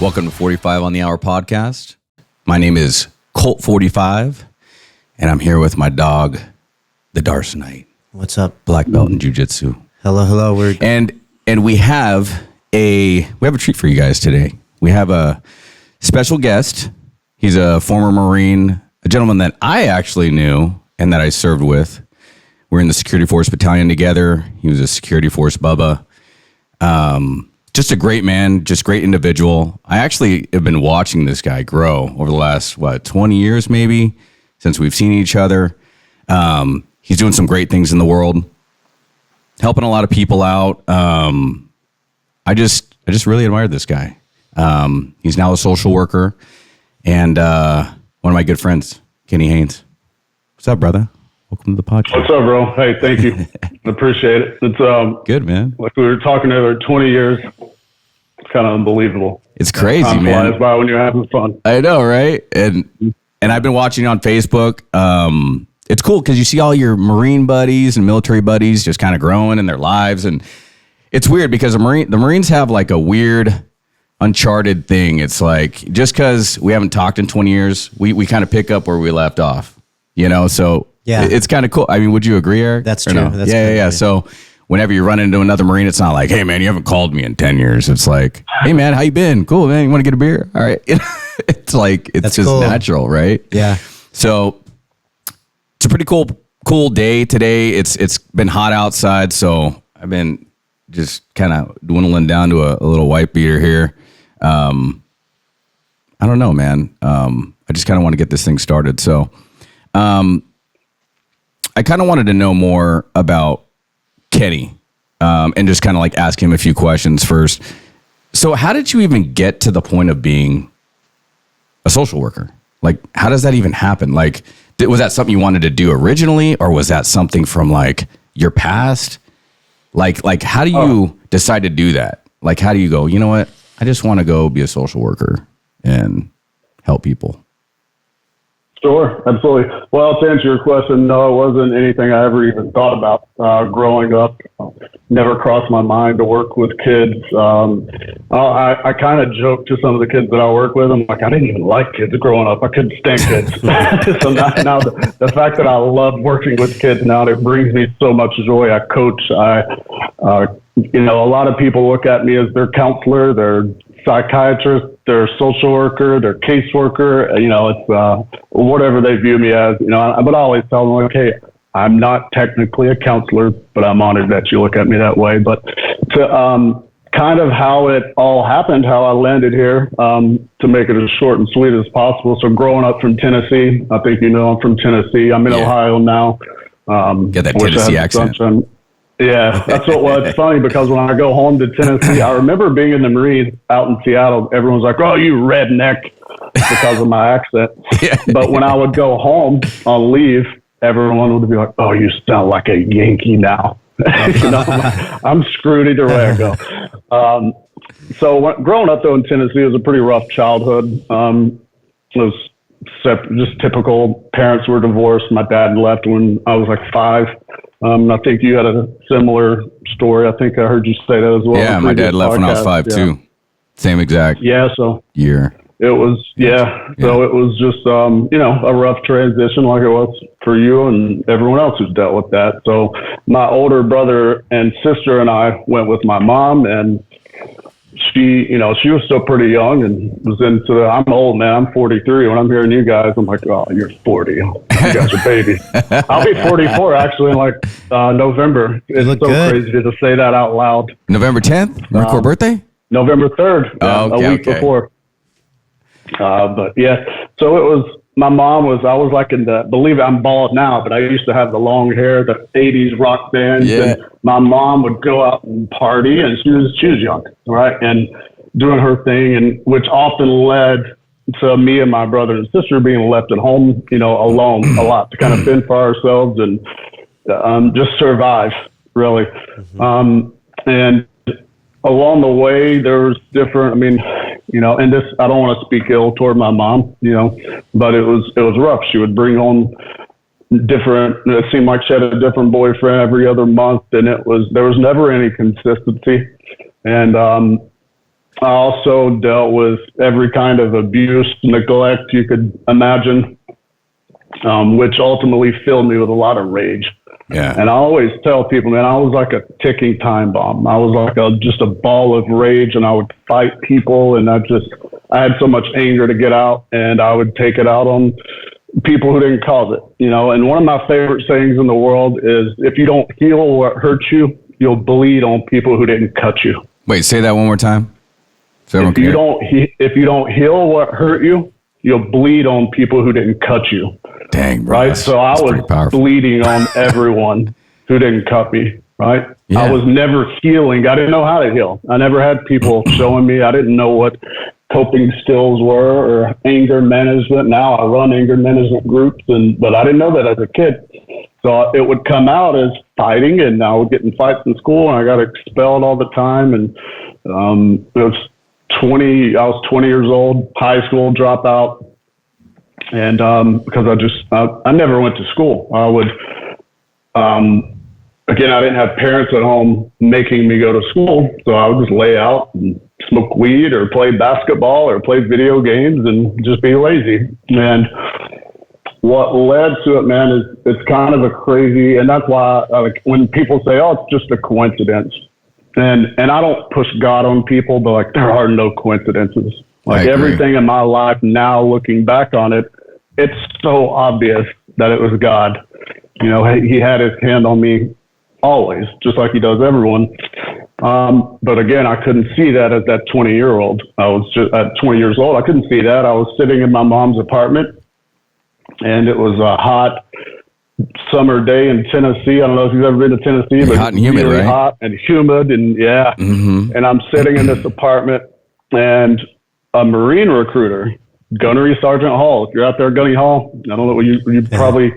Welcome to 45 on the Hour podcast. My name is Colt 45, and I'm here with my dog, the Darce Knight. What's up? Black belt in jiu-jitsu. Hello. And we have a treat for you guys today. We have a special guest. He's a former Marine, a gentleman that I actually knew and that I served with. We're in the Security Force Battalion together. He was a Security Force Bubba. Just a great man, just great individual. I actually have been watching this guy grow over the last, 20 years maybe, since we've seen each other. He's doing some great things in the world, helping a lot of people out. I just really admired this guy. He's now a social worker and one of my good friends, Kenny Haynes. What's up, brother? Welcome to the podcast. What's up, bro? Hey, thank you. Appreciate it. It's good, man. Like we were talking earlier, 20 years. It's kind of unbelievable. It's crazy, Time man. flies by when you're having fun. I know, right? And I've been watching on Facebook. It's cool because you see all your Marine buddies and military buddies just kind of growing in their lives, and it's weird because the Marines have like a weird, uncharted thing. It's like just because we haven't talked in 20 years, we kind of pick up where we left off. You know, so yeah, it's kind of cool. I mean, would you agree, Eric? That's true. No? That's yeah. So whenever you run into another Marine, it's not like, hey, man, you haven't called me in 10 years. It's like, hey, man, how you been? Cool, man. You want to get a beer? All right. It's like, it's That's just cool. natural, right? Yeah. So it's a pretty cool day today. It's been hot outside, so I've been just kind of dwindling down to a little white beater here. I don't know, man. I just kind of want to get this thing started. So I kind of wanted to know more about Kenny and just kind of like ask him a few questions first. So how did you even get to the point of being a social worker? Like, how does that even happen? Like, was that something you wanted to do originally, or was that something from like your past? Like how do you decide to do that? Like, how do you go, you know what? I just want to go be a social worker and help people. Sure, absolutely. Well, to answer your question, no, it wasn't anything I ever even thought about growing up. Never crossed my mind to work with kids. I kind of joke to some of the kids that I work with. I'm like, I didn't even like kids growing up. I couldn't stand kids. So now the fact that I love working with kids now, it brings me so much joy. I coach. A lot of people look at me as their counselor, their psychiatrist, their social worker, their caseworker. It's whatever they view me as. But I always tell them, like, hey, I'm not technically a counselor, but I'm honored that you look at me that way. But to kind of how it all happened, how I landed here, to make it as short and sweet as possible. So growing up from Tennessee, I think I'm from Tennessee. I'm in Ohio now. Get that Tennessee accent. Sunshine. Yeah, that's it's funny because when I go home to Tennessee, I remember being in the Marines out in Seattle. Everyone's like, oh, you redneck, because of my accent. Yeah. But when I would go home on leave, everyone would be like, oh, you sound like a Yankee now. I'm screwed either way I go. So growing up, though, in Tennessee was a pretty rough childhood. It was just typical. Parents were divorced. My dad left when I was like 5. I think you had a similar story. I think I heard you say that as well. Yeah, my dad left when I was 5 too. Same exact year. It was, So it was just, a rough transition like it was for you and everyone else who's dealt with that. So my older brother and sister and I went with my mom, and she was still pretty young and was into I'm old, man. I'm 43. When I'm hearing you guys, I'm like, oh, you're 40. You guys are babies. I'll be 44 actually in November. It's so crazy to say that out loud. November 10th? Your birthday? November 3rd. A week before. But yeah, so it was, my mom I was like believe it, I'm bald now, but I used to have the long hair, the 80s rock bands. Yeah. And my mom would go out and party, and she was young, right? And doing her thing, and which often led to me and my brother and sister being left at home, alone a lot to kind of fend for ourselves and just survive, really. Mm-hmm. And along the way, there was different, and this, I don't want to speak ill toward my mom, but it was rough. She would bring home it seemed like she had a different boyfriend every other month, and there was never any consistency. And I also dealt with every kind of abuse, neglect you could imagine, which ultimately filled me with a lot of rage. Yeah. And I always tell people, man, I was like a ticking time bomb. I was like just a ball of rage, and I would fight people, and I had so much anger to get out, and I would take it out on people who didn't cause it, And one of my favorite sayings in the world is, if you don't heal what hurt you, you'll bleed on people who didn't cut you. Wait, say that one more time. If you don't heal what hurt you, you'll bleed on people who didn't cut you. Dang, bro. Right? So I was bleeding on everyone who didn't cut me, right? Yeah. I was never healing. I didn't know how to heal. I never had people showing me. I didn't know what coping skills were or anger management. Now I run anger management groups, but I didn't know that as a kid. So it would come out as fighting, and I would get in fights in school, and I got expelled all the time. And it was I was 20 years old, high school dropout. And because I never went to school. I would, again, I didn't have parents at home making me go to school. So I would just lay out and smoke weed or play basketball or play video games and just be lazy. And what led to it, man, is it's kind of a crazy, and that's why like when people say, oh, it's just a coincidence. And I don't push God on people, but like there are no coincidences. Like everything in my life now, looking back on it, it's so obvious that it was God. He had his hand on me always, just like he does everyone. But again, I couldn't see that as that 20-year-old. I was just at 20 years old. I couldn't see that. I was sitting in my mom's apartment, and it was a hot summer day in Tennessee. I don't know if you've ever been to Tennessee, but hot and humid, really right? Hot and humid, and yeah. Mm-hmm. And I'm sitting in this apartment, and a Marine recruiter, Gunnery Sergeant Hall. If you're out there, Gunny Hall, I don't know, you probably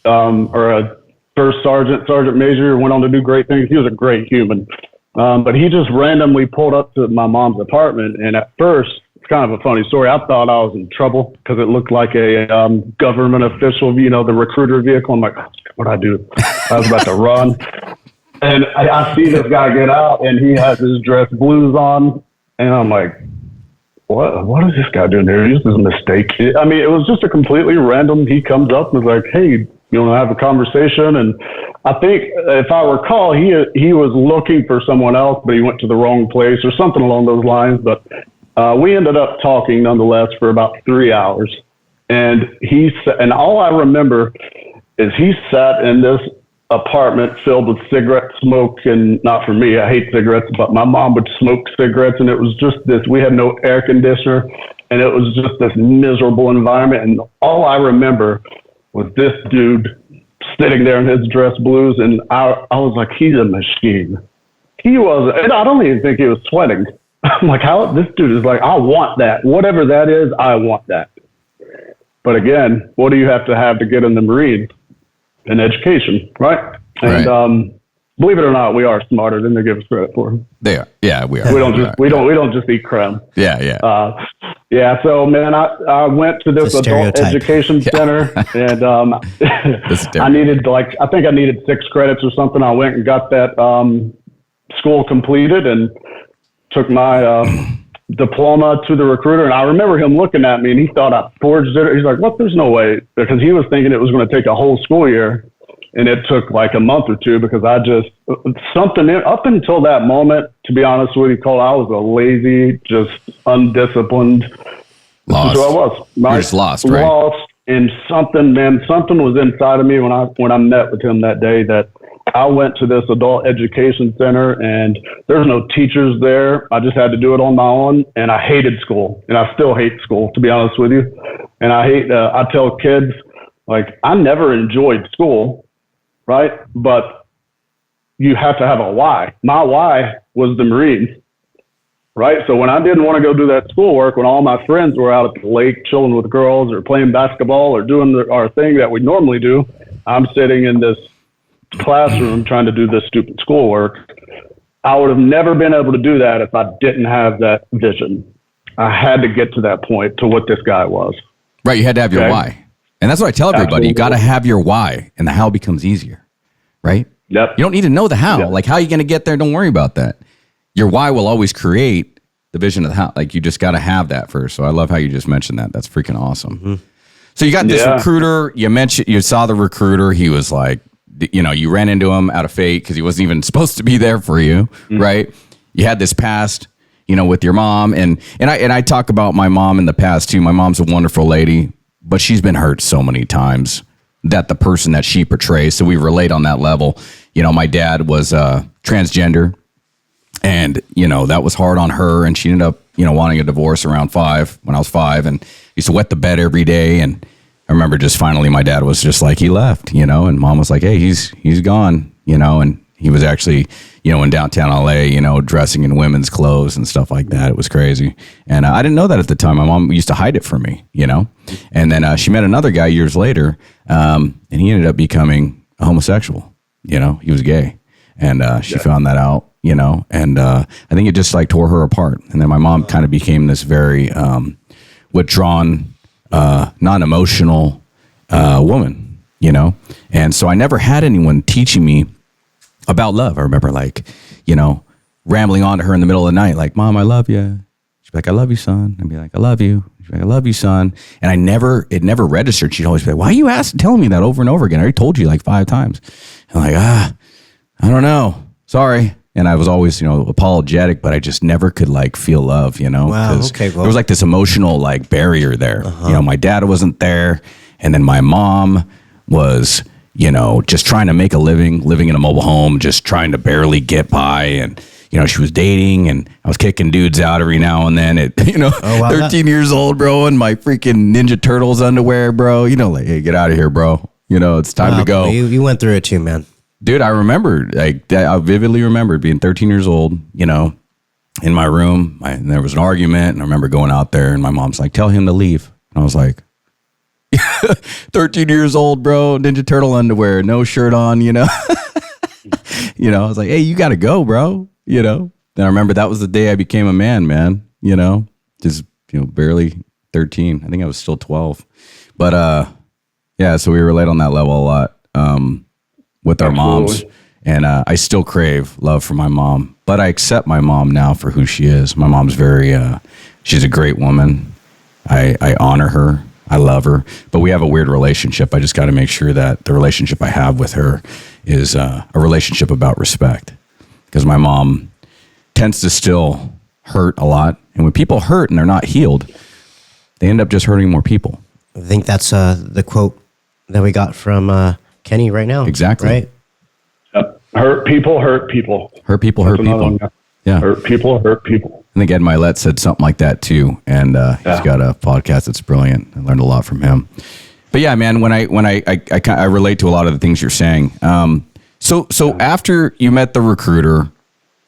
are a first sergeant, sergeant major, went on to do great things. He was a great human. But he just randomly pulled up to my mom's apartment. And at first, it's kind of a funny story. I thought I was in trouble because it looked like a government official, the recruiter vehicle. I'm like, what'd I do? I was about to run. And I see this guy get out, and he has his dress blues on. And I'm like, what is this guy doing here? This is a mistake. I mean, it was just a completely random. He comes up and is like, hey, you want to have a conversation? And I think, if I recall, he was looking for someone else, but he went to the wrong place or something along those lines. But we ended up talking nonetheless for about 3 hours. And all I remember is he sat in this apartment filled with cigarette smoke, and not for me, I hate cigarettes, but my mom would smoke cigarettes, and it was just this, we had no air conditioner, and it was just this miserable environment. And all I remember was this dude sitting there in his dress blues, and I was like, he's a machine. He was, and I don't even think he was sweating. I'm like, how this dude is like, I want that. Whatever that is, I want that. But again, what do you have to get in the Marines? An education, right? And believe it or not, we are smarter than they give us credit for. They are. Yeah, we are. We don't just eat creme. Yeah. So man, I went to this adult education center, and I needed 6 credits or something. I went and got that school completed and took my diploma to the recruiter. And I remember him looking at me, and he thought I forged it. He's like, what? There's no way. Because he was thinking it was going to take a whole school year. And it took like a month or two, because up until that moment, to be honest with you, Cole, I was a lazy, just undisciplined. Lost. That's who I was. Right? You're just lost, right? Lost. And something was inside of me when I met with him that day, that I went to this adult education center, and there's no teachers there. I just had to do it on my own, and I hated school, and I still hate school, to be honest with you. And I tell kids, like, I never enjoyed school, right? But you have to have a why. My why was the Marines, right? So when I didn't want to go do that schoolwork, when all my friends were out at the lake chilling with girls or playing basketball or doing our thing that we normally do, I'm sitting in this classroom trying to do this stupid schoolwork. I would have never been able to do that if I didn't have that vision. I had to get to that point, to what this guy was. Right, you had to have your why. And that's what I tell everybody. Absolutely. You got to have your why, and the how becomes easier, right? Yep. You don't need to know the how. Yep. Like, how are you going to get there? Don't worry about that. Your why will always create the vision of the house. Like, you just got to have that first. So I love how you just mentioned that. That's freaking awesome. Mm-hmm. So you got this recruiter. You saw the recruiter. He was like, you ran into him out of fate because he wasn't even supposed to be there for you, right? You had this past, with your mom, and I talk about my mom in the past too. My mom's a wonderful lady, but she's been hurt so many times that the person that she portrays. So we relate on that level. My dad was transgender, and that was hard on her, and she ended up wanting a divorce around when I was 5, and used to wet the bed every day. And I remember just finally my dad was just like, he left, and mom was like, hey, he's gone, and he was actually, in downtown LA, dressing in women's clothes and stuff like that. It was crazy. And I didn't know that at the time. My mom used to hide it from me, and then she met another guy years later, and he ended up becoming a homosexual. He was gay, and she found that out, and I think it just like tore her apart. And then my mom kind of became this very withdrawn, non-emotional woman, and so I never had anyone teaching me about love. I remember rambling on to her in the middle of the night, like, Mom, I love you. She'd be like, I love you, son. I'd be like, I love you. She'd be like, I love you, son. And it never registered. She'd always be like, why are you telling me that over and over again? I already told you like 5 times. I'm like, I don't know. Sorry. And I was always, apologetic, but I just never could feel love, Wow. Okay. Well, there was like this emotional barrier there. My dad wasn't there. And then my mom was, just trying to make a living in a mobile home, just trying to barely get by. And, she was dating, and I was kicking dudes out every now and then at, 13 years old, bro, in my freaking Ninja Turtles underwear, bro. Hey, get out of here, bro. It's time to go. You went through it too, man. Dude, I remember, I vividly remember being 13 years old, in my room, and there was an argument, and I remember going out there, and my mom's like, tell him to leave. And I was like, 13 years old, bro, Ninja Turtle underwear, no shirt on, I was like, hey, you got to go, bro, Then I remember that was the day I became a man, just, barely 13. I think I was still 12. But, yeah, so we relate on that level a lot. With our moms, and I still crave love for my mom, but I accept my mom now for who she is. My mom's she's a great woman. I honor her. I love her, but we have a weird relationship. I just got to make sure that the relationship I have with her is a relationship about respect, because my mom tends to still hurt a lot. And when people hurt and they're not healed, they end up just hurting more people. I think that's the quote that we got from Kenny right now. Exactly. Right? Hurt people, hurt people. Hurt people, hurt people. Yeah. Hurt people, hurt people. I think Ed Milet said something like that too. And he's got a podcast that's brilliant. I learned a lot from him. But yeah, man, when I relate to a lot of the things you're saying. So after you met the recruiter,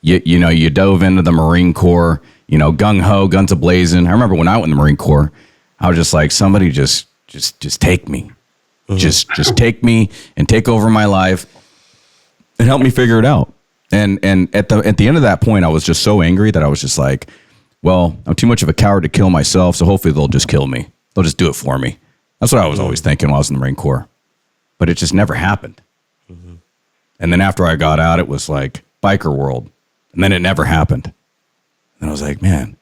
you dove into the Marine Corps, gung ho, guns a-blazing. I remember when I went in the Marine Corps, I was just like, somebody just take me. Just take me and take over my life and help me figure it out. And at the end of that point, I was just so angry that I was just like, well, I'm too much of a coward to kill myself, so hopefully they'll just kill me. They'll just do it for me. That's what I was always thinking when I was in the Marine Corps. But it just never happened. Mm-hmm. And then after I got out, it was like biker world. And then it never happened. And I was like, man,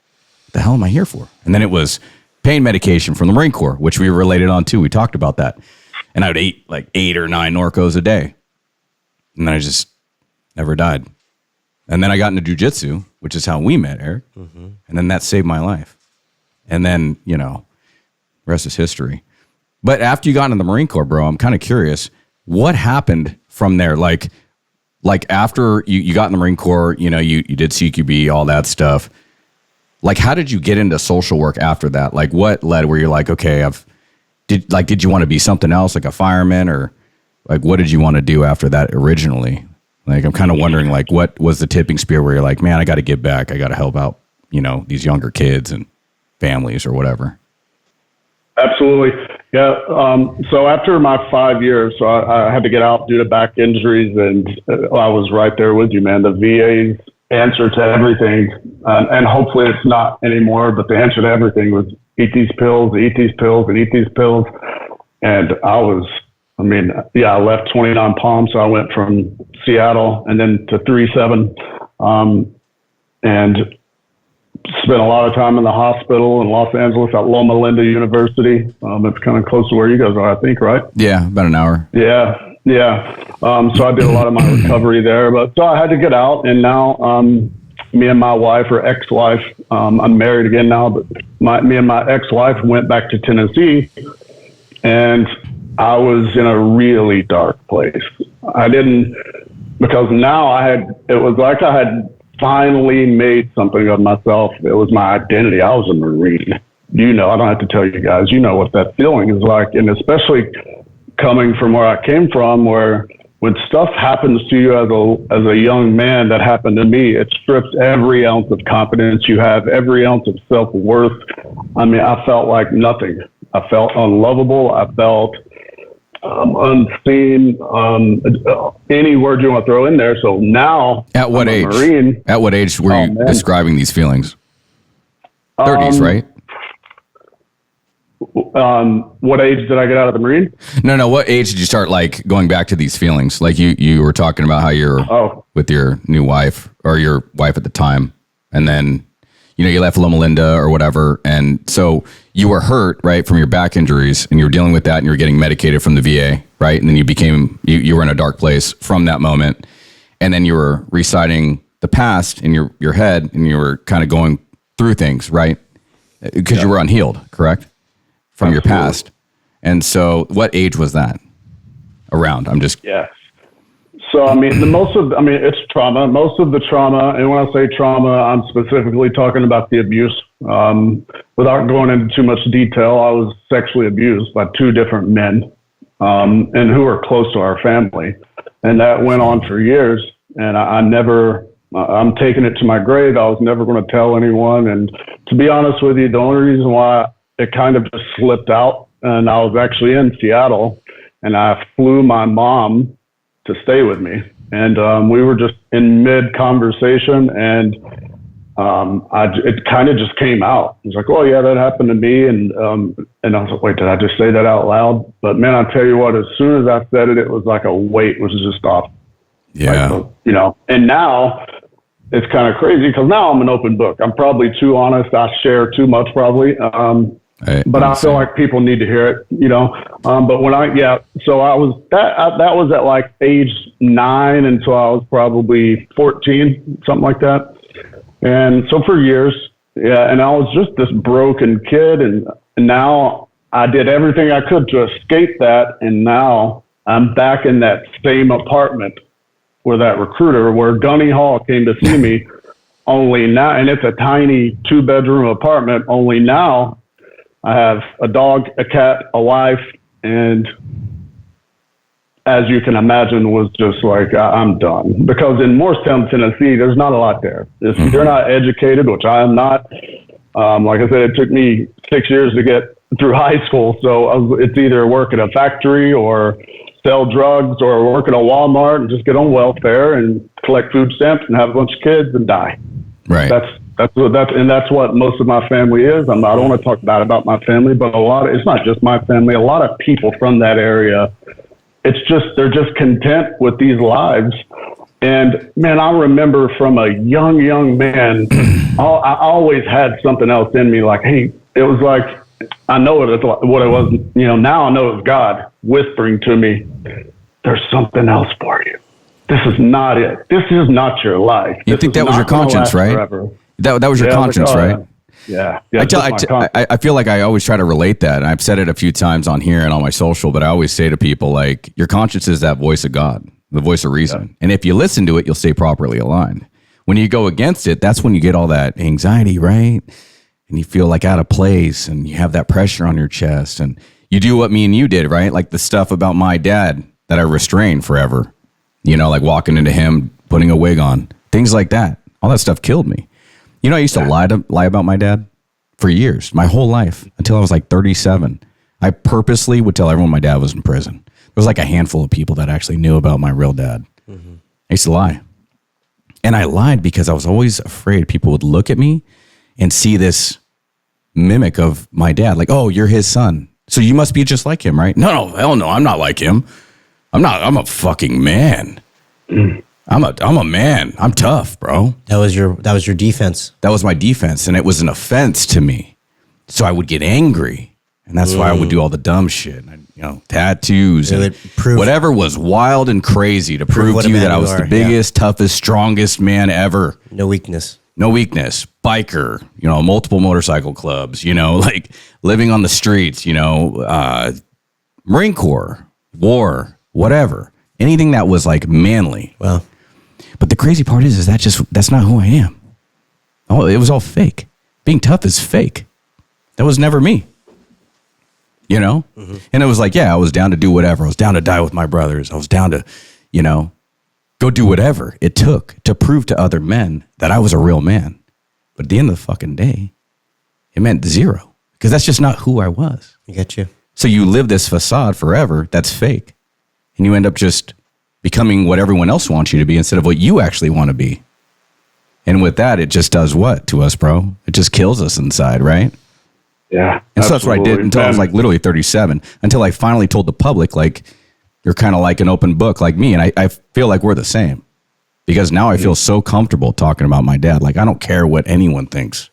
what the hell am I here for? And then it was pain medication from the Marine Corps, which we related on too. We talked about that. And I would eat like 8 or 9 Norcos a day. And then I just never died. And then I got into jiu-jitsu, which is how we met, Eric. Mm-hmm. And then that saved my life. And then, rest is history. But after you got into the Marine Corps, bro, I'm kind of curious, what happened from there? Like after you got in the Marine Corps, you did CQB, all that stuff. Like, how did you get into social work after that? Like, what led where you're like, okay, did you want to be something else, like a fireman, or like, what did you want to do after that originally? Like, I'm kind of wondering, like, what was the tipping spear where you're like, man, I got to give back. I got to help out, these younger kids and families or whatever. Absolutely. Yeah. So after my 5 years, so I had to get out due to back injuries, and I was right there with you, man. The VA's answer to everything, and hopefully it's not anymore, but the answer to everything was eat these pills, eat these pills, and eat these pills. And I left 29 Palms, so I went from Seattle and then to 3-7. And spent a lot of time in the hospital in Los Angeles at Loma Linda University. It's kind of close to where you guys are, I think, right? Yeah, about an hour. Yeah. So I did a lot of my recovery there, but so I had to get out, and now me and my wife, or ex-wife, I'm married again now, but me and my ex-wife went back to Tennessee, and I was in a really dark place. Because now it was like I had finally made something of myself. It was my identity. I was a Marine. I don't have to tell you guys, what that feeling is like. And especially coming from where I came from, where when stuff happens to you as a young man, that happened to me, it strips every ounce of confidence you have, every ounce of self-worth. I mean, I felt like nothing. I felt unlovable. I felt unseen, any word you want to throw in there. So now, at what age? Marine. At what age were you describing these feelings? 30s, right? What age did I get out of the Marine? No. What age did you start like going back to these feelings? Like you were talking about how you're with your new wife or your wife at the time, and then you left Loma Linda or whatever, and so you were hurt, right, from your back injuries, and you were dealing with that, and you were getting medicated from the VA, right, and then you were in a dark place from that moment, and then you were reciting the past in your head, and you were kind of going through things, right, because you were unhealed, correct, from your past, and so what age was that around? Yes. So, it's trauma. Most of the trauma, and when I say trauma, I'm specifically talking about the abuse. Without going into too much detail, I was sexually abused by two different men, and who were close to our family. And that went on for years, and I'm taking it to my grave. I was never going to tell anyone. And to be honest with you, the only reason why it kind of just slipped out, and I was actually in Seattle, and I flew my mom to stay with me, and we were just in mid conversation, and it kind of just came out. It was like, oh yeah, that happened to me, and I was like, wait, did I just say that out loud? But man, I tell you what, as soon as I said it, it was like a weight was just off. Yeah, like, and now it's kind of crazy because now I'm an open book. I'm probably too honest. I share too much probably. But I feel like people need to hear it, but so I was, that was at like age 9 until I was probably 14, something like that. And so for years, and I was just this broken kid. And now I did everything I could to escape that. And now I'm back in that same apartment where Gunny Hall came to see me only now. And it's a tiny 2-bedroom apartment. Only now I have a dog, a cat, a wife, and as you can imagine, was just like, I'm done. Because in Morristown, Tennessee, there's not a lot there. If you're not educated, which I am not, like I said, it took me 6 years to get through high school. So it's either work at a factory or sell drugs or work at a Walmart and just get on welfare and collect food stamps and have a bunch of kids and die. Right. That's what most of my family is. I don't want to talk bad about my family, but it's not just my family. A lot of people from that area, they're just content with these lives. And man, I remember from a young man, I always had something else in me. Like, hey, it was like, I know what it was. Now I know it was God whispering to me, "There's something else for you. This is not it. This is not your life." You think that was your conscience, right? Forever. That was your conscience, right? Yeah. I feel like I always try to relate that. And I've said it a few times on here and on my social, but I always say to people, like, your conscience is that voice of God, the voice of reason. Yeah. And if you listen to it, you'll stay properly aligned. When you go against it, that's when you get all that anxiety, right? And you feel like out of place and you have that pressure on your chest. And you do what me and you did, right? Like the stuff about my dad that I restrained forever, like walking into him, putting a wig on, things like that. All that stuff killed me. I used to lie about my dad for years, my whole life, until I was like 37. I purposely would tell everyone my dad was in prison. There was like a handful of people that actually knew about my real dad. Mm-hmm. I used to lie. And I lied because I was always afraid people would look at me and see this mimic of my dad. Like, oh, you're his son, so you must be just like him, right? No, hell no, I'm not like him. I'm a fucking man. I'm a man. I'm tough, bro. That was your defense. That was my defense, and it was an offense to me. So I would get angry, and that's why I would do all the dumb shit. Tattoos and whatever was wild and crazy to prove to you that I was the biggest, toughest, strongest man ever. No weakness. Biker, multiple motorcycle clubs, like living on the streets, Marine Corps, war, whatever. Anything that was like manly. Wow. But the crazy part is that's not who I am. Oh, it was all fake. Being tough is fake. That was never me. Mm-hmm. And it was like, I was down to do whatever. I was down to die with my brothers. I was down to, go do whatever it took to prove to other men that I was a real man. But at the end of the fucking day, it meant zero because that's just not who I was. I get you. So you live this facade forever that's fake. And you end up just becoming what everyone else wants you to be instead of what you actually want to be. And with that, it just does what to us, bro? It just kills us inside, right? Yeah. And so that's what I did until I was like literally 37, until I finally told the public, like, you're kind of like an open book like me. And I feel like we're the same because now I feel so comfortable talking about my dad. Like, I don't care what anyone thinks.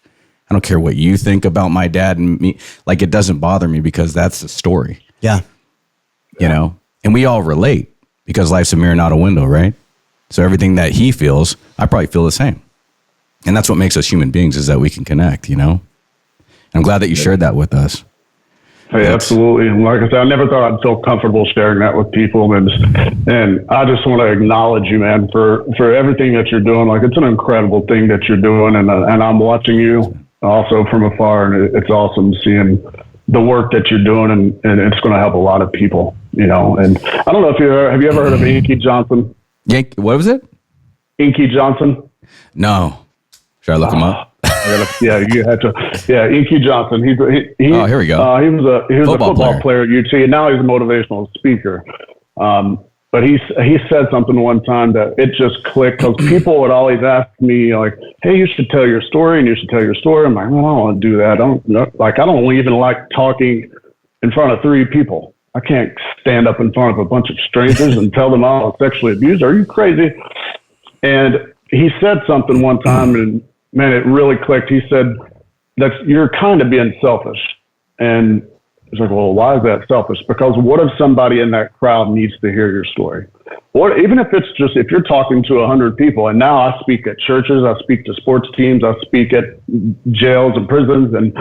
I don't care what you think about my dad and me. Like, it doesn't bother me because that's the story. Yeah. And we all relate because life's a mirror, not a window, right? So everything that he feels, I probably feel the same. And that's what makes us human beings is that we can connect, I'm glad that you shared that with us. Hey, absolutely. And like I said, I never thought I'd feel comfortable sharing that with people. And I just want to acknowledge you, man, for everything that you're doing. Like, it's an incredible thing that you're doing. And I'm watching you also from afar. And it's awesome seeing the work that you're doing. And it's going to help a lot of people, And I don't know if have you ever heard of Inky Johnson? What was it? Inky Johnson? No. Should I look him up? You had to. Yeah, Inky Johnson. Oh, here we go. He was a football player at UT, and now he's a motivational speaker. But he said something one time that it just clicked because people would always ask me like, "Hey, you should tell your story, and you should tell your story." I'm like, "Well, I don't want to do that. I don't even like talking in front of 3 people. I can't stand up in front of a bunch of strangers and tell them I was sexually abused. Are you crazy?" And he said something one time, and man, it really clicked. He said, you're kind of being selfish. And it's like, well, why is that selfish? Because what if somebody in that crowd needs to hear your story? Even if it's just, if you're talking to 100 people, and now I speak at churches, I speak to sports teams, I speak at jails and prisons, and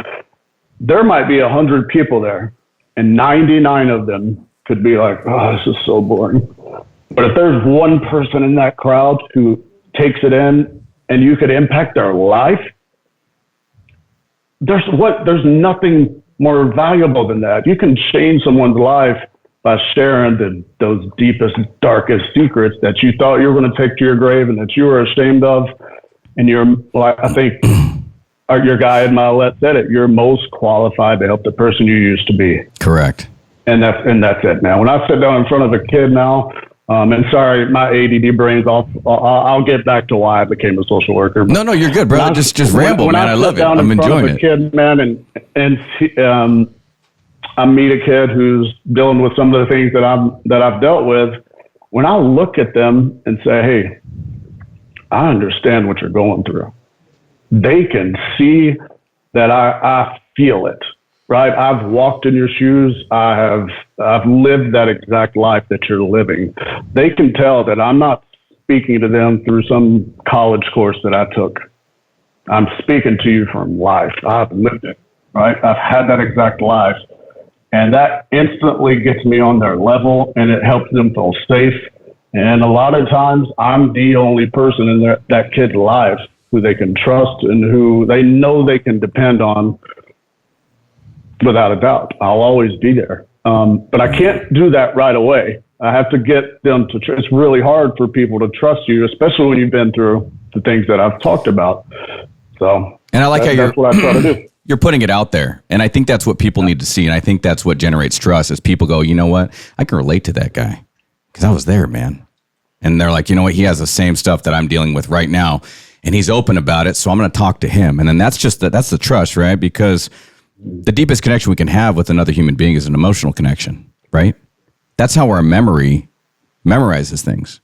there might be 100 people there, and 99 of them could be like, oh, this is so boring. But if there's one person in that crowd who takes it in, and you could impact their life, there's nothing more valuable than that. You can change someone's life by sharing those deepest, darkest secrets that you thought you were going to take to your grave and that you were ashamed of. And I think your guy Ed Milet said it, you're most qualified to help the person you used to be. Correct. And that's it now. When I sit down in front of a kid now, and sorry, my ADD brain's off. I'll get back to why I became a social worker. No, you're good, bro. Just ramble, man. I love it. I'm enjoying it. Kid, man, and I meet a kid who's dealing with some of the things that I've dealt with. When I look at them and say, "Hey, I understand what you're going through," they can see that I feel it. Right? I've walked in your shoes. I've lived that exact life that you're living. They can tell that I'm not speaking to them through some college course that I took. I'm speaking to you from life. I've lived it, right? I've had that exact life. And that instantly gets me on their level, and it helps them feel safe. And a lot of times I'm the only person in that kid's life who they can trust and who they know they can depend on. Without a doubt, I'll always be there. But I can't do that right away. I have to get them to, it's really hard for people to trust you, especially when you've been through the things that I've talked about. So, and I like that's what I try to do. You're putting it out there. And I think that's what people need to see. And I think that's what generates trust is people go, you know what? I can relate to that guy because I was there, man. And they're like, you know what? He has the same stuff that I'm dealing with right now. And he's open about it. So I'm going to talk to him. And then that's the trust, right? Because the deepest connection we can have with another human being is an emotional connection, right? That's how our memory memorizes things.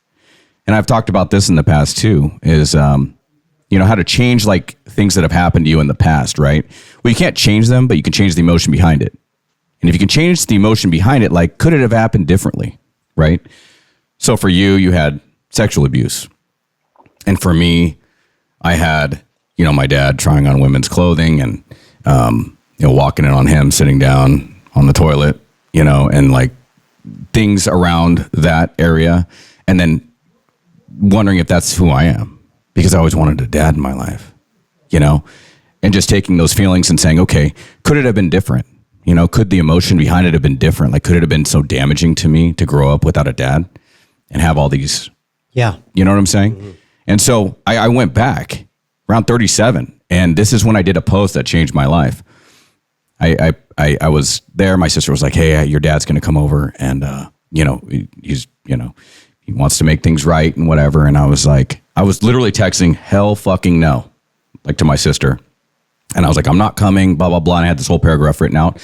and I've talked about this in the past too, is, how to change like things that have happened to you in the past, right? Well, you can't change them, but you can change the emotion behind it. And if you can change the emotion behind it, like, could it have happened differently, right? So for you, you had sexual abuse. And for me, I had, my dad trying on women's clothing and, walking in on him, sitting down on the toilet, and like things around that area. And then wondering if that's who I am, because I always wanted a dad in my life, and just taking those feelings and saying, okay, could it have been different? Could the emotion behind it have been different? Like, could it have been so damaging to me to grow up without a dad and have all these, Yeah. you know what I'm saying? Mm-hmm. And so I went back around 37, and this is when I did a post that changed my life. I was there. My sister was like, hey, your dad's going to come over and, he's, he wants to make things right and whatever. And I was literally texting hell fucking no, like to my sister. And I was like, I'm not coming, blah, blah, blah. And I had this whole paragraph written out.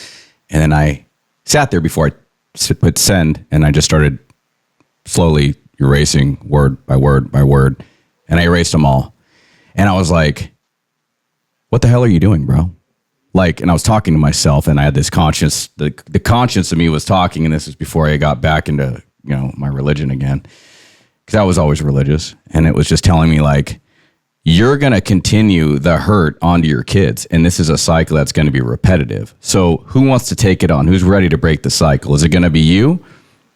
And then I sat there before I put send, and I just started slowly erasing word by word by word. And I erased them all. And I was like, what the hell are you doing, bro? Like, and I was talking to myself, and I had this conscience, the conscience of me was talking. And this is before I got back into, my religion again, because I was always religious. And it was just telling me like, you're going to continue the hurt onto your kids. And this is a cycle that's going to be repetitive. So who wants to take it on? Who's ready to break the cycle? Is it going to be you,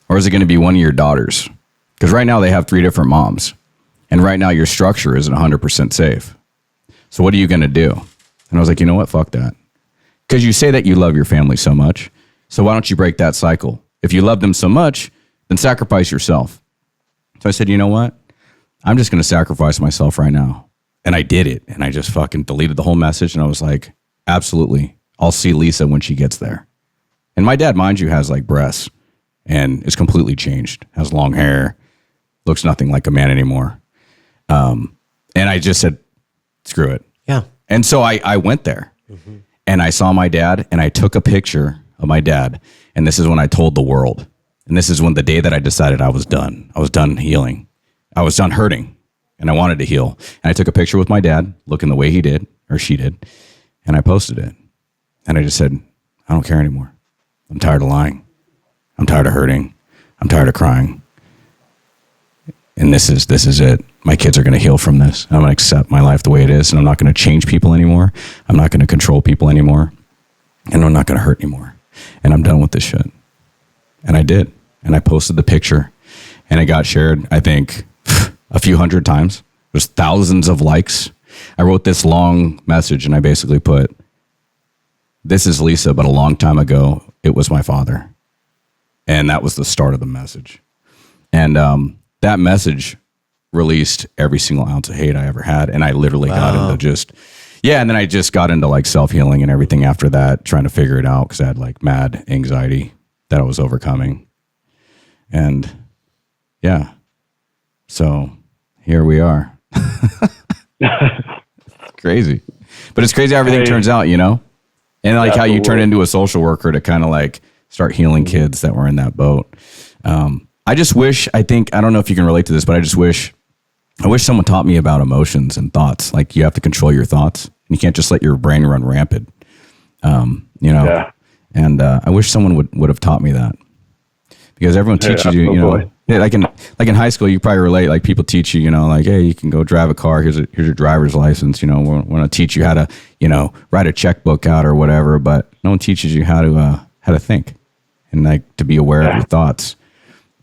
or is it going to be one of your daughters? Because right now they have 3 different moms. And right now your structure isn't 100% safe. So what are you going to do? And I was like, you know what? Fuck that. Because you say that you love your family so much. So why don't you break that cycle? If you love them so much, then sacrifice yourself. So I said, you know what? I'm just going to sacrifice myself right now. And I did it. And I just fucking deleted the whole message. And I was like, absolutely. I'll see Lisa when she gets there. And my dad, mind you, has like breasts and is completely changed, has long hair, looks nothing like a man anymore. And I just said, screw it. Yeah. And so I went there, mm-hmm. and I saw my dad, and I took a picture of my dad. And this is when I told the world. And this is when the day that I decided I was done. I was done healing. I was done hurting. And I wanted to heal. And I took a picture with my dad, looking the way he did, or she did, and I posted it. And I just said, I don't care anymore. I'm tired of lying. I'm tired of hurting. I'm tired of crying. And this is it. My kids are going to heal from this. I'm going to accept my life the way it is, and I'm not going to change people anymore. I'm not going to control people anymore. And I'm not going to hurt anymore. And I'm done with this shit. And I did. And I posted the picture, and it got shared, I think, a few hundred times. There's thousands of likes. I wrote this long message, and I basically put, this is Lisa, but a long time ago, it was my father. And that was the start of the message. And that message released every single ounce of hate I ever had. And I literally got into and then I just got into like self-healing and everything after that, trying to figure it out, because I had like mad anxiety that I was overcoming. And yeah, so here we are. It's crazy. But it's crazy how everything turns out, And like how you turn into a social worker to kind of like start healing kids that were in that boat. I just wish, I don't know if you can relate to this, but I wish someone taught me about emotions and thoughts. Like, you have to control your thoughts. And you can't just let your brain run rampant. Yeah. And I wish someone would have taught me that, because everyone teaches you, like in high school, you probably relate. Like, people teach you, like, hey, you can go drive a car. Here's your driver's license. We want to teach you how to, write a checkbook out or whatever. But no one teaches you how to think and like to be aware of your thoughts.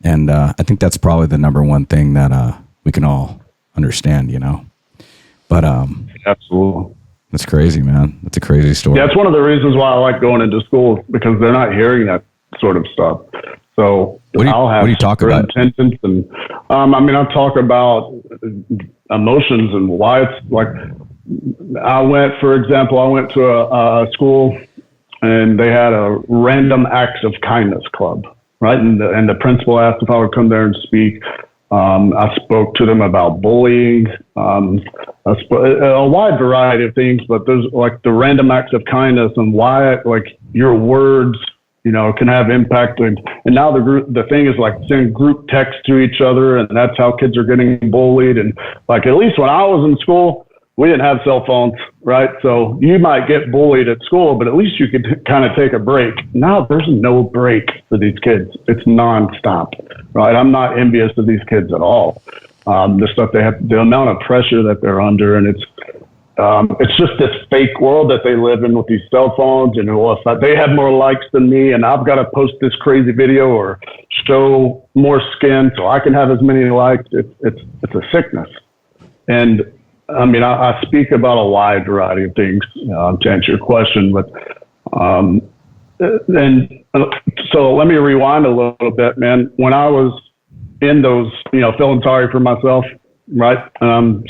And I think that's probably the number one thing that we can all understand, But absolutely, that's crazy, man. That's a crazy story. Yeah, it's one of the reasons why I like going into schools, because they're not hearing that sort of stuff. So what do you talk about? Intentions and I talk about emotions and why it's like. For example, I went to a school, and they had a random acts of kindness club. Right. And the principal asked if I would come there and speak. I spoke to them about bullying, a wide variety of things, but there's like the random acts of kindness and why, like, your words, can have impact. And now the thing is like send group text to each other, and that's how kids are getting bullied. And like, at least when I was in school, we didn't have cell phones, right? So you might get bullied at school, but at least you could kind of take a break. Now there's no break for these kids. It's nonstop, right? I'm not envious of these kids at all. The stuff they have, the amount of pressure that they're under, and it's just this fake world that they live in with these cell phones. And well, if they have more likes than me, and I've got to post this crazy video or show more skin so I can have as many likes, it's a sickness. And I mean, I speak about a wide variety of things to answer your question, but so let me rewind a little bit, man. When I was in those, feeling sorry for myself, right?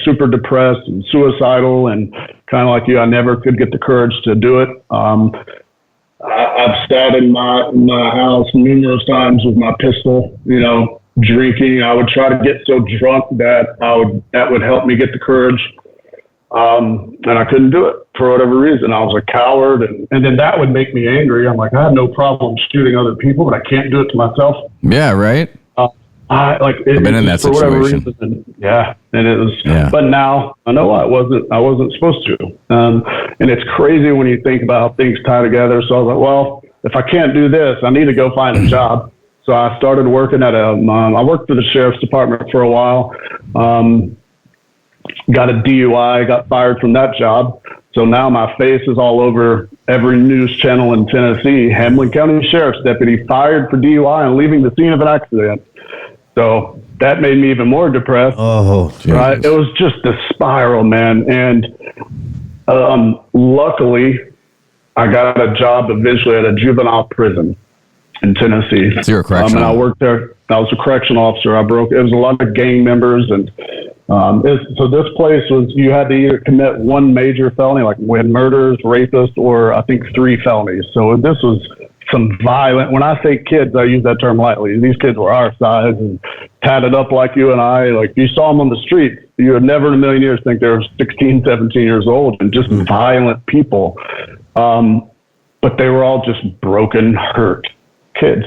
Super depressed and suicidal, and kind of like you, I never could get the courage to do it. I've sat in my house numerous times with my pistol, drinking. I would try to get so drunk that would help me get the courage. And I couldn't do it for whatever reason. I was a coward, and then that would make me angry. I'm like, I have no problem shooting other people, but I can't do it to myself. Yeah, right. I've been in that situation. And it was, but now I know I wasn't supposed to. And it's crazy when you think about how things tie together. So I was like, well, if I can't do this, I need to go find a job. So I started working I worked for the sheriff's department for a while. Got a DUI, got fired from that job. So now my face is all over every news channel in Tennessee. Hamlin County Sheriff's deputy fired for DUI and leaving the scene of an accident. So that made me even more depressed. Oh, geez. Right? It was just a spiral, man. And luckily, I got a job eventually at a juvenile prison in Tennessee. So you're a correctional. And I worked there. I was a correctional officer. It was a lot of gang members. And so this place was, you had to either commit one major felony, like when murders, rapists, or I think 3 felonies. So this was some violent, when I say kids, I use that term lightly. These kids were our size and tatted up like you and I. Like, you saw them on the street, you would never in a million years think they were 16, 17 years old, and just violent people. But they were all just broken, hurt kids,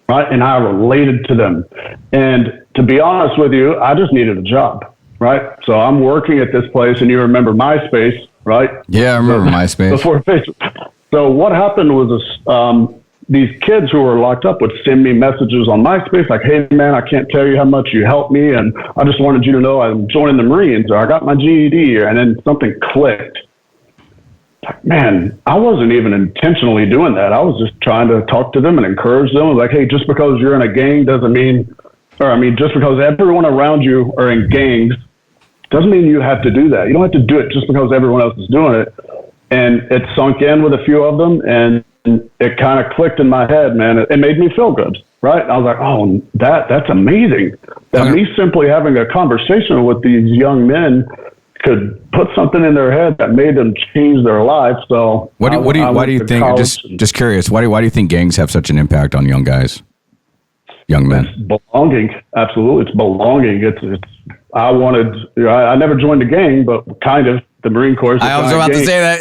right? And I related to them. And to be honest with you, I just needed a job, right? So I'm working at this place, and you remember MySpace, right? Yeah, I remember MySpace. Before Facebook. So what happened was these kids who were locked up would send me messages on MySpace like, hey, man, I can't tell you how much you helped me, and I just wanted you to know I'm joining the Marines, or I got my GED, and then something clicked. Like, man, I wasn't even intentionally doing that. I was just trying to talk to them and encourage them. Like, hey, just because you're in a gang doesn't mean, just because everyone around you are in gangs doesn't mean you have to do that. You don't have to do it just because everyone else is doing it. And it sunk in with a few of them, and it kind of clicked in my head, man. It made me feel good, right? I was like, oh, that's amazing. That me simply having a conversation with these young men could put something in their head that made them change their life. So why do you think, just curious, why do you think gangs have such an impact on young guys, young men? It's belonging. Absolutely. It's belonging. I never joined a gang, but kind of. The Marine Corps. I was about to say that.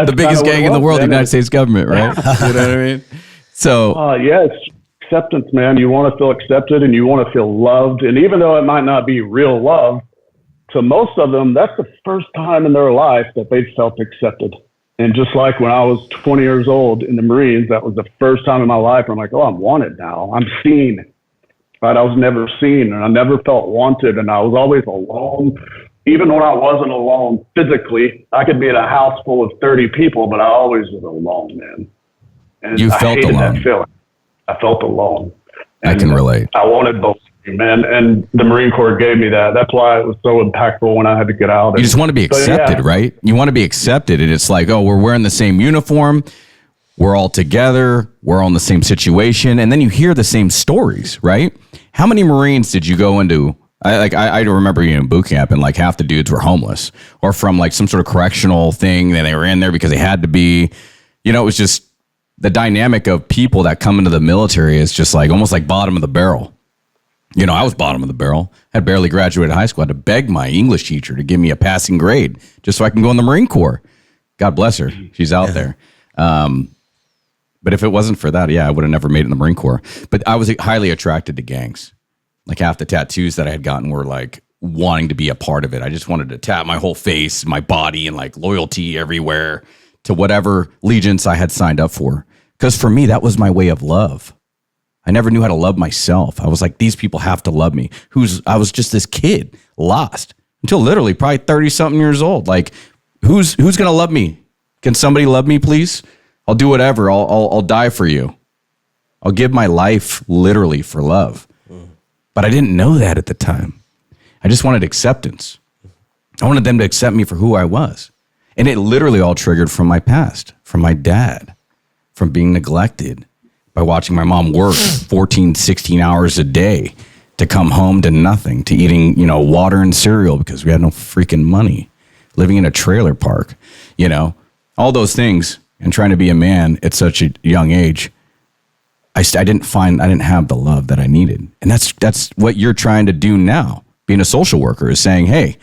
The biggest gang in the world, the United States government, right? You know what I mean? So, it's acceptance, man. You want to feel accepted and you want to feel loved. And even though it might not be real love, to most of them, that's the first time in their life that they felt accepted. And just like when I was 20 years old in the Marines, that was the first time in my life where I'm like, oh, I'm wanted now. I'm seen. Right? I was never seen, and I never felt wanted, and I was always alone. Even when I wasn't alone physically, I could be in a house full of 30 people, but I always was alone, man. And you felt alone. That feeling. I felt alone. And I can relate. I wanted both, man. And the Marine Corps gave me that. That's why it was so impactful when I had to get out. You just want to be accepted, right? You want to be accepted. And it's like, oh, we're wearing the same uniform. We're all together. We're all in the same situation. And then you hear the same stories, right? How many Marines did you go into? I remember in boot camp, and like half the dudes were homeless or from like some sort of correctional thing, and they were in there because they had to be. It was just the dynamic of people that come into the military is just like almost like bottom of the barrel. I was bottom of the barrel. I had barely graduated high school. I had to beg my English teacher to give me a passing grade just so I can go in the Marine Corps. God bless her. She's out there. But if it wasn't for that, yeah, I would have never made it in the Marine Corps. But I was highly attracted to gangs. Like half the tattoos that I had gotten were like wanting to be a part of it. I just wanted to tat my whole face, my body, and like loyalty everywhere to whatever allegiance I had signed up for. Because for me, that was my way of love. I never knew how to love myself. I was like, these people have to love me. I was just this kid, lost until literally probably 30 something years old. Like, who's going to love me? Can somebody love me, please? I'll do whatever. I'll die for you. I'll give my life literally for love. But I didn't know that at the time. I just wanted acceptance. I wanted them to accept me for who I was. And it literally all triggered from my past, from my dad, from being neglected, by watching my mom work 14, 16 hours a day to come home to nothing, to eating, water and cereal because we had no freaking money, living in a trailer park, all those things, and trying to be a man at such a young age. I didn't have the love that I needed. And that's what you're trying to do now. Being a social worker is saying, hey,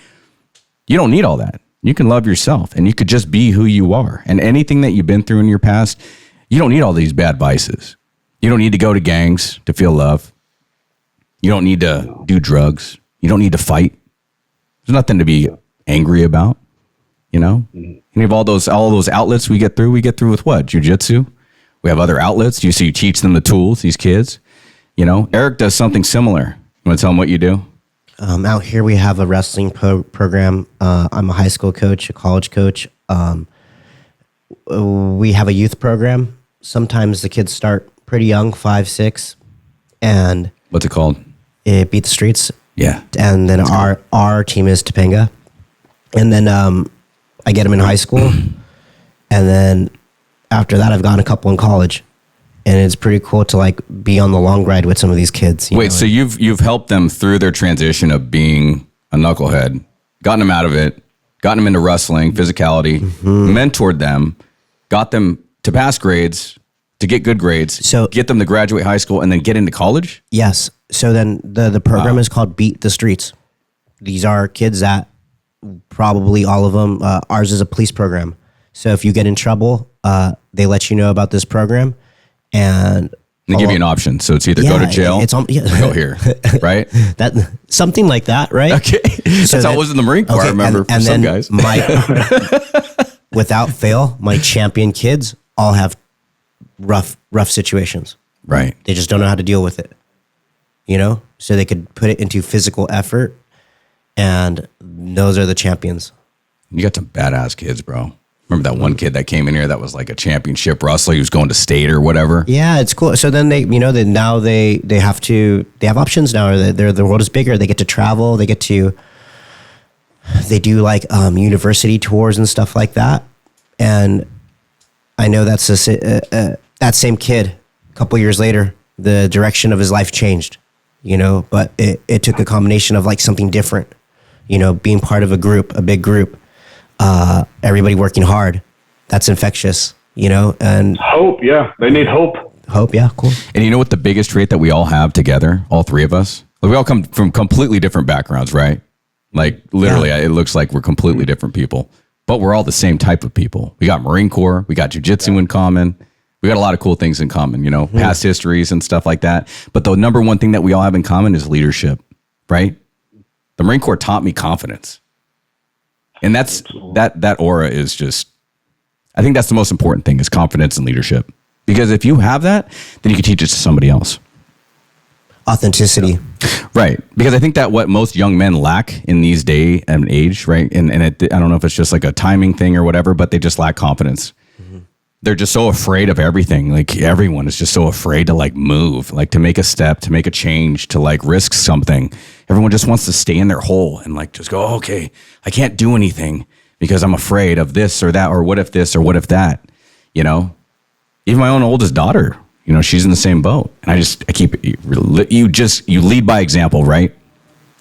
you don't need all that. You can love yourself and you could just be who you are. And anything that you've been through in your past, you don't need all these bad vices. You don't need to go to gangs to feel love. You don't need to do drugs. You don't need to fight. There's nothing to be angry about, Any of all those outlets we get through with what? Jiu-jitsu? We have other outlets. You teach them the tools, these kids. Eric does something similar. You want to tell them what you do? Out here, we have a wrestling program. I'm a high school coach, a college coach. We have a youth program. Sometimes the kids start pretty young, 5, 6. And what's it called? It Beat the Streets. Yeah. And then our team is Topanga. And then I get them in high school. And then after that, I've gotten a couple in college. And it's pretty cool to like be on the long ride with some of these kids. Wait, so you've helped them through their transition of being a knucklehead, gotten them out of it, gotten them into wrestling, physicality, mentored them, got them to pass grades, to get good grades, so get them to graduate high school, and then get into college? Yes. So then the program is called Beat the Streets. These are kids that probably all of them, ours is a police program. So if you get in trouble, they let you know about this program. And they give you an option. So it's either go to jail or go here, right? That something like that, right? Okay. That's how it was in the Marine Corps, I remember, for some guys. Without fail, my champion kids all have rough situations. Right. They just don't know how to deal with it. So they could put it into physical effort, and those are the champions. You got some badass kids, bro. Remember that one kid that came in here that was like a championship wrestler? He was going to state or whatever. Yeah, it's cool. So then they have options now. The world is bigger. They get to travel. They do like university tours and stuff like that. And I know that's that same kid. A couple years later, the direction of his life changed. But it took a combination of like something different. Being part of a big group. Everybody working hard. That's infectious, and hope. Yeah. They need hope. Hope. Yeah. Cool. And you know what the biggest trait that we all have together, all three of us? Like we all come from completely different backgrounds, right? Like literally, it looks like we're completely different people, but we're all the same type of people. We got Marine Corps, we got jiu-jitsu in common. We got a lot of cool things in common, past histories and stuff like that. But the number one thing that we all have in common is leadership, right? The Marine Corps taught me confidence. And that's that aura is just, I think that's the most important thing is confidence and leadership. Because if you have that, then you can teach it to somebody else. Authenticity. Right. Because I think that what most young men lack in these day and age, right? And I don't know if it's just like a timing thing or whatever, but they just lack confidence. They're just so afraid of everything. Like everyone is just so afraid to like move, like to make a step, to make a change, to like risk something. Everyone just wants to stay in their hole and like just go, okay, I can't do anything because I'm afraid of this or that, or what if this or what if that, Even my own oldest daughter, she's in the same boat. And you lead by example, right?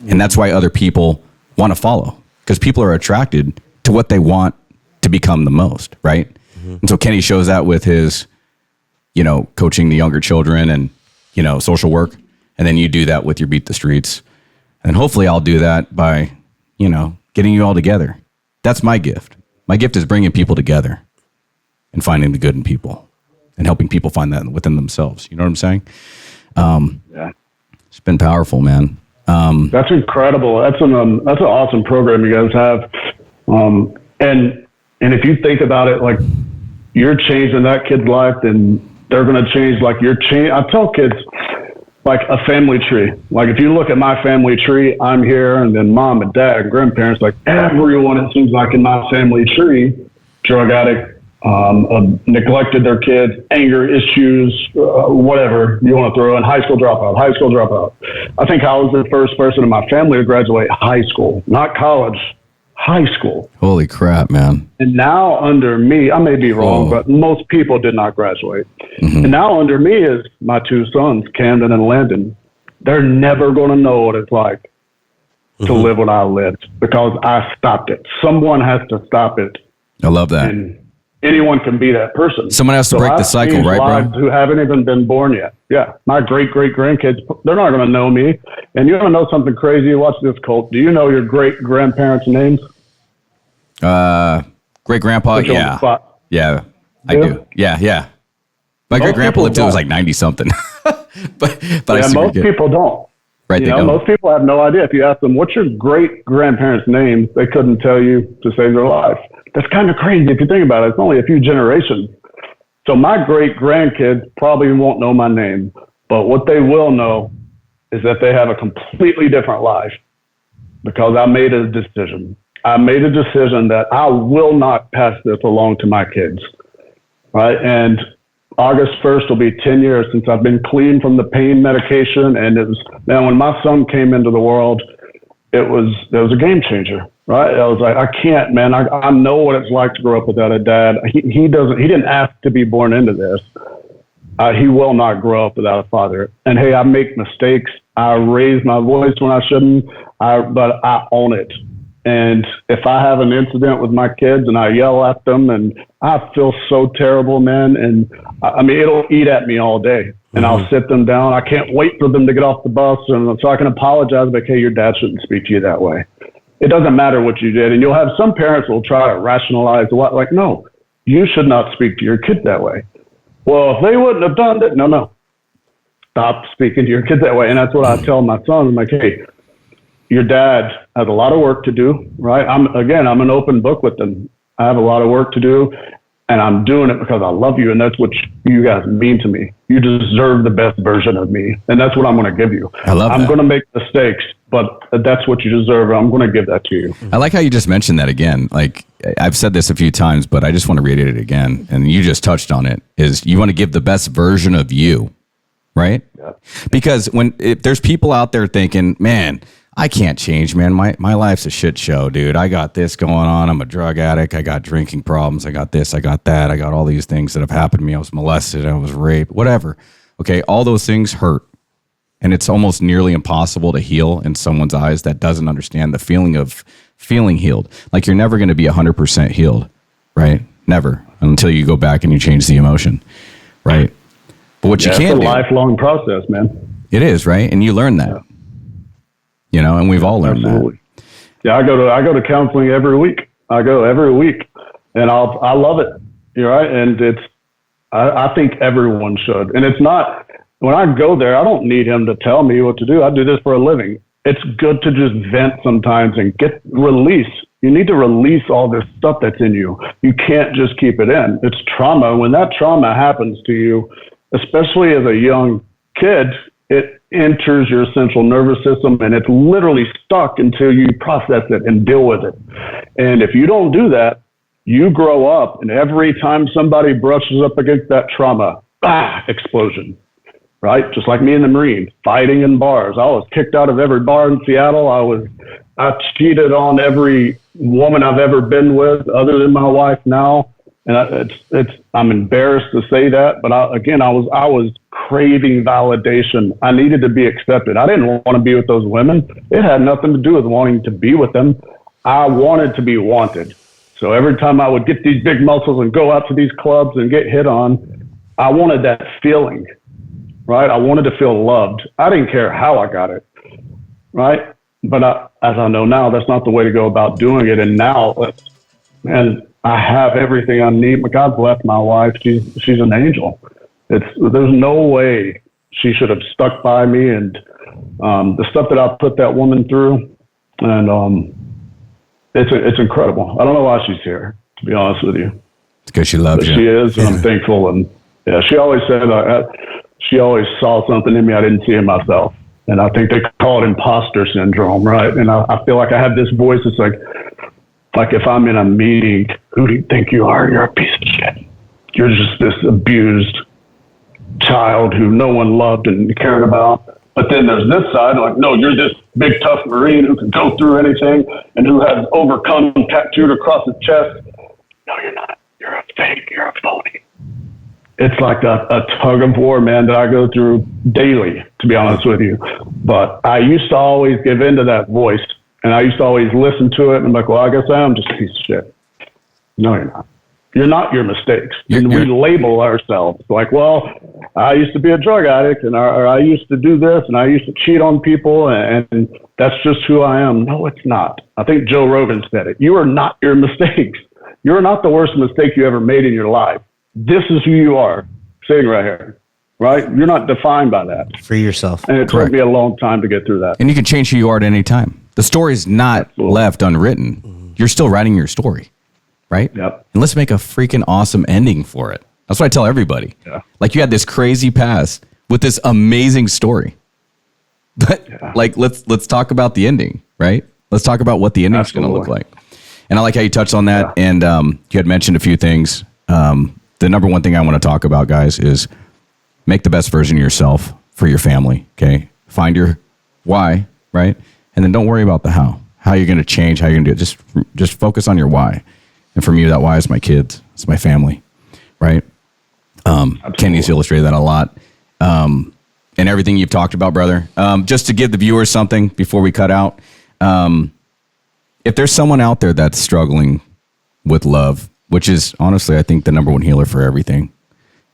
And that's why other people want to follow because people are attracted to what they want to become the most, right? And so Kenny shows that with his, coaching the younger children and, social work. And then you do that with your Beat the Streets. And hopefully I'll do that by, getting you all together. That's my gift. My gift is bringing people together and finding the good in people and helping people find that within themselves. You know what I'm saying? Yeah. It's been powerful, man. That's incredible. That's an awesome program you guys have. And if you think about it, like you're changing that kid's life, then they're going to change. Like I tell kids, like a family tree. Like if you look at my family tree, I'm here, and then mom and dad and grandparents, like everyone, it seems like in my family tree, drug addict, neglected their kids, anger issues, whatever you want to throw in, high school dropout. I think I was the first person in my family to graduate high school, not college, high school. Holy crap, man. And now under me, I may be wrong, but most people did not graduate. Mm-hmm. And now under me is my two sons, Camden and Landon. They're never going to know what it's like to live what I lived because I stopped it. Someone has to stop it. I love that. And anyone can be that person. Someone has to break the cycle, right, bro? Who haven't even been born yet. Yeah. My great-great-grandkids, they're not going to know me. And you want to know something crazy? Watch this, Colt. Do you know your great-grandparents' names? Great-grandpa, yeah. Yeah, I do. Yeah. My great-grandpa lived till he was like 90-something. but I see most people don't. Right, they don't. Most people have no idea. If you ask them, what's your great-grandparents' name, they couldn't tell you to save their life. That's kind of crazy if you think about it. It's only a few generations. So my great-grandkids probably won't know my name, but what they will know is that they have a completely different life because I made a decision. I made a decision that I will not pass this along to my kids, right? And August 1st will be 10 years since I've been clean from the pain medication. And it was, man, when my son came into the world, it was a game changer, right? I was like, I can't, man. I know what it's like to grow up without a dad. He didn't ask to be born into this. He will not grow up without a father. And hey, I make mistakes. I raise my voice when I shouldn't, but I own it. And if I have an incident with my kids and I yell at them and I feel so terrible, man, and I mean, it'll eat at me all day. And I'll sit them down. I can't wait for them to get off the bus. And so I can apologize, like, hey, your dad shouldn't speak to you that way. It doesn't matter what you did. And you'll have some parents who will try to rationalize what, like, no, you should not speak to your kid that way. Well, if they wouldn't have done it, no. Stop speaking to your kid that way. And that's what I tell my son. I'm like, hey, your dad has a lot of work to do, right? I'm an open book with them. I have a lot of work to do, and I'm doing it because I love you, and that's what you guys mean to me. You deserve the best version of me, and that's what I'm going to give you. I love that. I'm going to make mistakes, but that's what you deserve. I'm going to give that to you. I like how you just mentioned that again. Like, I've said this a few times, but I just want to reiterate it again, and you just touched on it, is you want to give the best version of you, right? Yeah. Because if there's people out there thinking, man, I can't change, man. My life's a shit show, dude. I got this going on. I'm a drug addict. I got drinking problems. I got this. I got that. I got all these things that have happened to me. I was molested. I was raped, whatever. Okay. All those things hurt. And it's almost nearly impossible to heal in someone's eyes that doesn't understand the feeling of feeling healed. Like you're never going to be 100% healed, right? Never, until you go back and you change the emotion, right? But what you can do. It's a lifelong process, man. It is, right? And you learn that. Yeah. You know, and we've all learned that. Yeah, I go to counseling every week. I go every week, and I love it. You're right, and I think everyone should. And it's not, when I go there, I don't need him to tell me what to do. I do this for a living. It's good to just vent sometimes and get release. You need to release all this stuff that's in you. You can't just keep it in. It's trauma. When that trauma happens to you, especially as a young kid, it enters your central nervous system and it's literally stuck until you process it and deal with it. And if you don't do that, you grow up and every time somebody brushes up against that trauma, explosion, right? Just like me in the Marine, fighting in bars. I was kicked out of every bar in Seattle. I cheated on every woman I've ever been with other than my wife now. And I'm embarrassed to say that, but I was craving validation. I needed to be accepted. I didn't want to be with those women. It had nothing to do with wanting to be with them. I wanted to be wanted. So every time I would get these big muscles and go out to these clubs and get hit on, I wanted that feeling, right? I wanted to feel loved. I didn't care how I got it, right? But as I know now, that's not the way to go about doing it. And now, and I have everything I need. But God bless my wife. She's an angel. There's no way she should have stuck by me, and the stuff that I put that woman through, and it's incredible. I don't know why she's here, to be honest with you. It's because she loves you. She is, and I'm thankful. And yeah, she always said she always saw something in me I didn't see in myself. And I think they call it imposter syndrome, right? And I feel like I have this voice that's like if I'm in a meeting, who do you think you are? You're a piece of shit. You're just this abused child who no one loved and cared about. But then there's this side, like, no, you're this big, tough Marine who can go through anything and who has overcome tattooed across his chest. No, you're not. You're a fake. You're a phony. It's like a tug of war, man, that I go through daily, to be honest with you. But I used to always give in to that voice, and I used to always listen to it, and I'm like, well, I guess I am just a piece of shit. No, you're not. You're not your mistakes. We label ourselves like, well, I used to be a drug addict, or I used to do this, and I used to cheat on people, and that's just who I am. No, it's not. I think Joe Rogan said it. You are not your mistakes. You're not the worst mistake you ever made in your life. This is who you are, sitting right here, right? You're not defined by that. Free yourself. And it took me a long time to get through that. And you can change who you are at any time. The story's not left unwritten. You're still writing your story, right? Yep. And let's make a freaking awesome ending for it. That's what I tell everybody. Yeah. Like, you had this crazy past with this amazing story. But like, let's talk about the ending, right? Let's talk about what the ending's going to look like. And I like how you touched on that. Yeah. And you had mentioned a few things. The number one thing I want to talk about, guys, is make the best version of yourself for your family. Okay. Find your why, right? And then don't worry about the how you're going to change, how you're going to do it. Just focus on your why. And for me, that why is my kids. It's my family, right? Kenny's illustrated that a lot. And everything you've talked about, brother. Just to give the viewers something before we cut out. If there's someone out there that's struggling with love, which is honestly, I think, the number one healer for everything,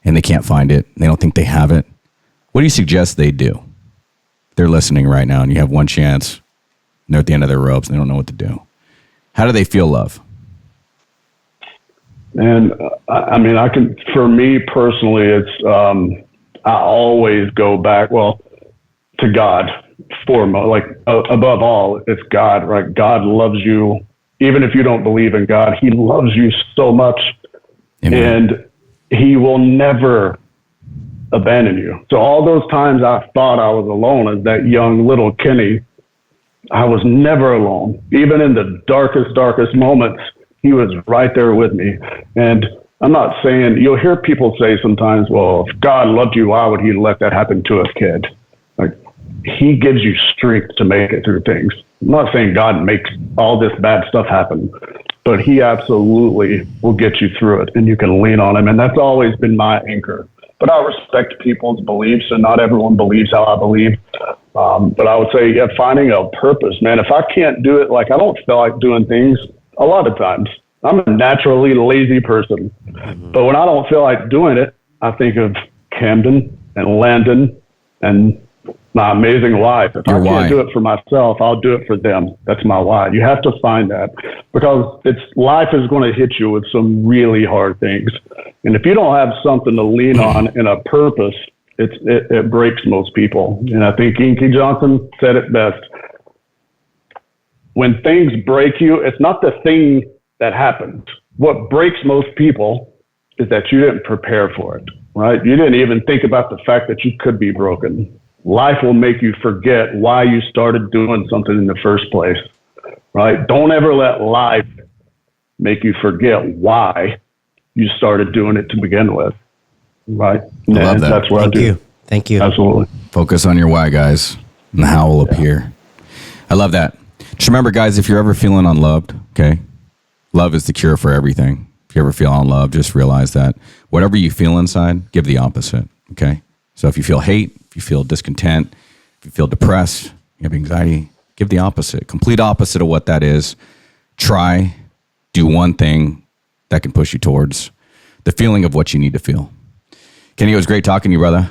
and they can't find it, they don't think they have it, what do you suggest they do? They're listening right now, and you have one chance, and they're at the end of their ropes, and they don't know what to do. How do they feel love? And I mean, for me personally, it's, I always go back, to God foremost, like above all, it's God, right? God loves you. Even if you don't believe in God, he loves you so much. Amen. And he will never abandon you. So all those times I thought I was alone as that young little Kenny, I was never alone. Even in the darkest moments, he was right there with me. And I'm not saying, you'll hear people say sometimes, well, if God loved you, why would he let that happen to a kid? Like, he gives you strength to make it through things. I'm not saying God makes all this bad stuff happen, but he absolutely will get you through it, and you can lean on him. And that's always been my anchor. But I respect people's beliefs, and not everyone believes how I believe. But I would say, finding a purpose, man. If I can't do it, like, I don't feel like doing things a lot of times. I'm a naturally lazy person. But when I don't feel like doing it, I think of Camden and Landon and my amazing wife. If I can't do it for myself, I'll do it for them. That's my why. You have to find that, because life is going to hit you with some really hard things. And if you don't have something to lean on and a purpose, it breaks most people. And I think Inky Johnson said it best. When things break you, it's not the thing that happened. What breaks most people is that you didn't prepare for it, right? You didn't even think about the fact that you could be broken. Life will make you forget why you started doing something in the first place, right? Don't ever let life make you forget why you started doing it to begin with, right? I love that. That's what I do. Thank you. Absolutely. Focus on your why, guys, and the how will appear. I love that. Just remember, guys, if you're ever feeling unloved, okay, love is the cure for everything. If you ever feel unloved, just realize that whatever you feel inside, give the opposite, okay? So if you feel hate, if you feel discontent, if you feel depressed, you have anxiety, give the opposite, complete opposite of what that is. Try, do one thing that can push you towards the feeling of what you need to feel. Kenny, it was great talking to you, brother.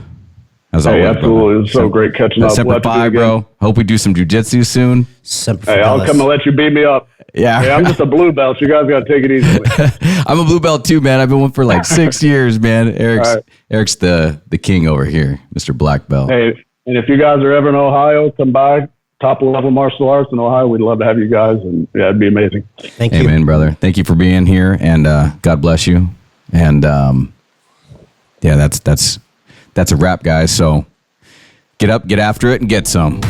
As Hey, always, absolutely. brother. It was so great catching up. Semper Glad to do it Fi, again. bro. Hope we do some jujitsu soon. Semper Hey, I'll Fidelis. come and let you beat me up. Yeah. Hey, I'm just a blue belt. So you guys got to take it easy. I'm a blue belt too, man. I've been one for like 6 years, man. All right. Eric's the king over here, Mr. Black Belt. Hey, and if you guys are ever in Ohio, come by. Top level martial arts in Ohio. We'd love to have you guys, and yeah, it'd be amazing. Thank you. Amen, brother. Thank you for being here, and God bless you. And yeah, that's a wrap, guys. So get up, get after it, and get some.